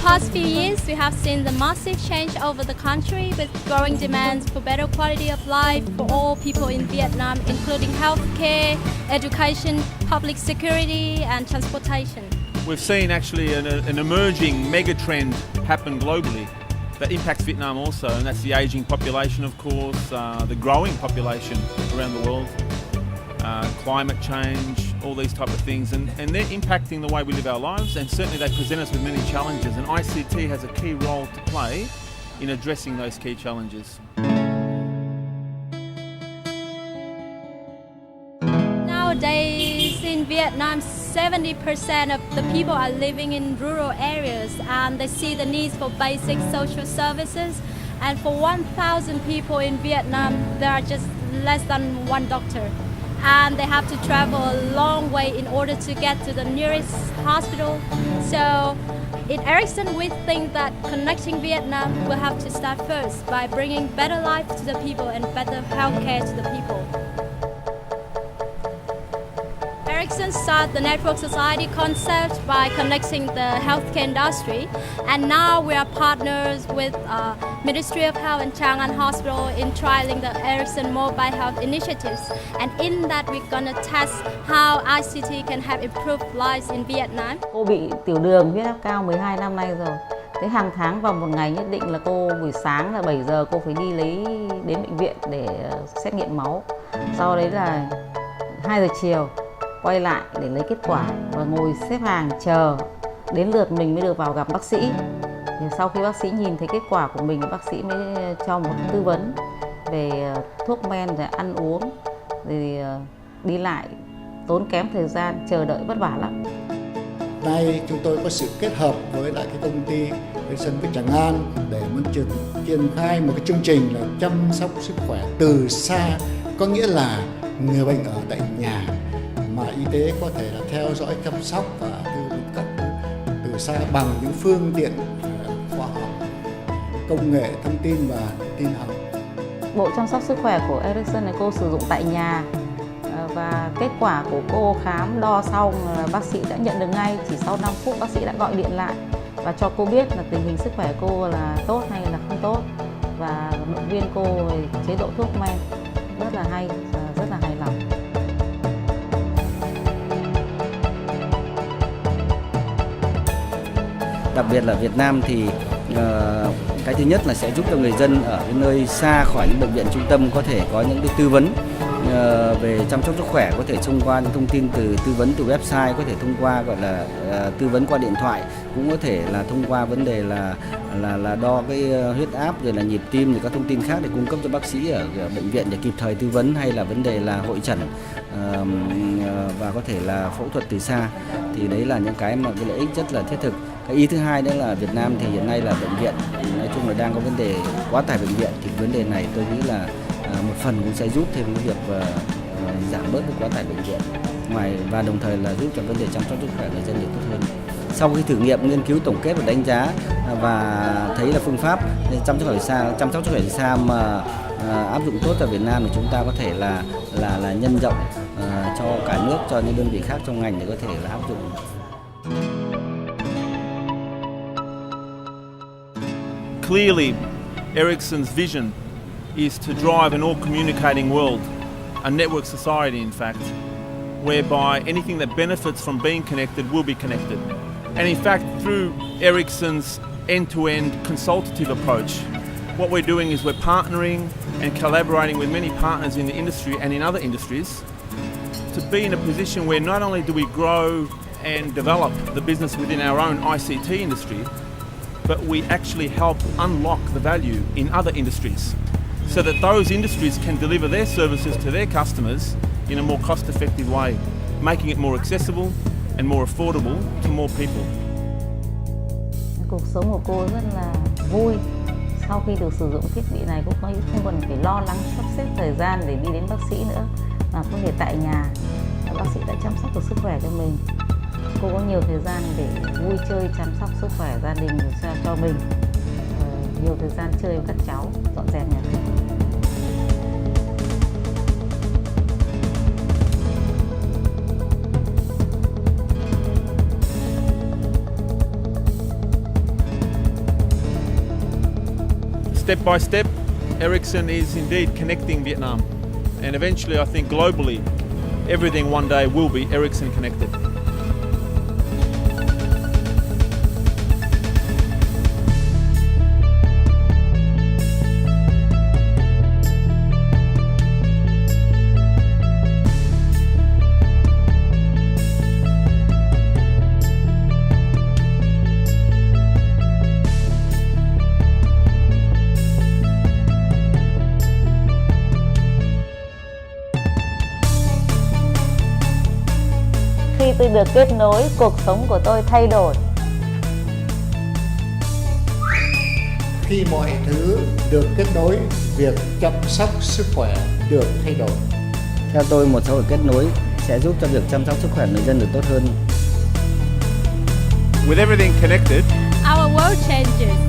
past few years, we have seen the massive change over the country with growing demands for better quality of life for all people in Vietnam, including healthcare, education, public security and transportation. We've seen actually an emerging mega trend happen globally that impacts Vietnam also, and that's the ageing population, of course, the growing population around the world, climate change, all these type of things, and they're impacting the way we live our lives, and certainly they present us with many challenges, and ICT has a key role to play in addressing those key challenges. Nowadays in Vietnam, 70% of the people are living in rural areas and they see the needs for basic social services. And for 1,000 people in Vietnam, there are just less than one doctor. And they have to travel a long way in order to get to the nearest hospital. So in Ericsson, we think that connecting Vietnam will have to start first by bringing better life to the people and better healthcare to the people. Ericsson started the network society concept by connecting the healthcare industry, and now we are partners with Ministry of Health and Trang An Hospital in trialing the Ericsson mobile health initiatives. And in that, we're gonna test how ICT can help improve lives in Vietnam. Cô bị tiểu đường, huyết áp cao 12 năm nay rồi. Thế hàng tháng vào một ngày nhất định là cô buổi sáng là 7 giờ cô phải đi đến bệnh viện để xét nghiệm máu. Sau đấy là 2 giờ chiều quay lại để lấy kết quả và ngồi xếp hàng chờ đến lượt mình mới được vào gặp bác sĩ. Thì sau khi bác sĩ nhìn thấy kết quả của mình, bác sĩ mới cho một tư vấn về thuốc men, rồi ăn uống, rồi đi lại tốn kém thời gian, chờ đợi vất vả lắm. Nay chúng tôi có sự kết hợp với lại cái công ty Ericsson với Tràng An để muốn triển khai một cái chương trình là chăm sóc sức khỏe từ xa, có nghĩa là người bệnh ở tại nhà mà y tế có thể là theo dõi chăm sóc và tư vấn cấp từ xa bằng những phương tiện khoa học, công nghệ thông tin và tin học. Bộ chăm sóc sức khỏe của Ericsson này cô sử dụng tại nhà và kết quả của cô khám đo xong bác sĩ đã nhận được ngay, chỉ sau 5 phút bác sĩ đã gọi điện lại và cho cô biết là tình hình sức khỏe cô là tốt hay là không tốt và động viên cô về chế độ thuốc men. Rất là hay, rất là hài lòng. Đặc biệt là Việt Nam thì cái thứ nhất là sẽ giúp cho người dân ở cái nơi xa khỏi những bệnh viện trung tâm có thể có những cái tư vấn về chăm sóc sức khỏe, có thể thông qua những thông tin từ tư vấn từ website, có thể thông qua gọi là tư vấn qua điện thoại, cũng có thể là thông qua vấn đề là đo cái huyết áp rồi là nhịp tim rồi các thông tin khác để cung cấp cho bác sĩ ở bệnh viện để kịp thời tư vấn, hay là vấn đề là hội chẩn và có thể là phẫu thuật từ xa. Thì đấy là những cái mà cái lợi ích rất là thiết thực. Cái ý thứ hai nữa là Việt Nam thì hiện nay là bệnh viện nói chung là đang có vấn đề quá tải bệnh viện, thì vấn đề này tôi nghĩ là một phần cũng sẽ giúp thêm cái việc giảm bớt cái quá tải bệnh viện, và đồng thời là giúp cho vấn đề chăm sóc sức khỏe người dân được tốt hơn. Sau khi thử nghiệm, nghiên cứu, tổng kết và đánh giá và thấy là phương pháp chăm sóc sức khỏe từ xa mà áp dụng tốt ở Việt Nam thì chúng ta có thể là nhân rộng cho cả nước, cho những đơn vị khác trong ngành để có thể là áp dụng. Clearly, Ericsson's vision is to drive an all-communicating world, a network society in fact, whereby anything that benefits from being connected will be connected. And in fact, through Ericsson's end-to-end consultative approach, what we're doing is we're partnering and collaborating with many partners in the industry and in other industries to be in a position where not only do we grow and develop the business within our own ICT industry, but we actually help unlock the value in other industries so that those industries can deliver their services to their customers in a more cost-effective way, making it more accessible and more affordable to more people. Cuộc sống của cô rất là vui. Sau khi được sử dụng thiết bị này, cô không còn phải lo lắng sắp xếp thời gian để đi đến bác sĩ nữa, mà có thể tại nhà bác sĩ đã chăm sóc được sức khỏe cho mình. Cô có nhiều thời gian để vui chơi, chăm sóc sức khỏe gia đình cho mình, nhiều thời gian chơi với các cháu, dọn dẹp nhà cửa. Step by step, Ericsson is indeed connecting Vietnam. And eventually, I think globally, everything one day will be Ericsson connected. Khi tôi được kết nối, cuộc sống của tôi thay đổi. Khi mọi thứ được kết nối, việc chăm sóc sức khỏe được thay đổi. Theo tôi, một xã hội kết nối sẽ giúp cho việc chăm sóc sức khỏe người dân được tốt hơn. With everything connected, Our world changes.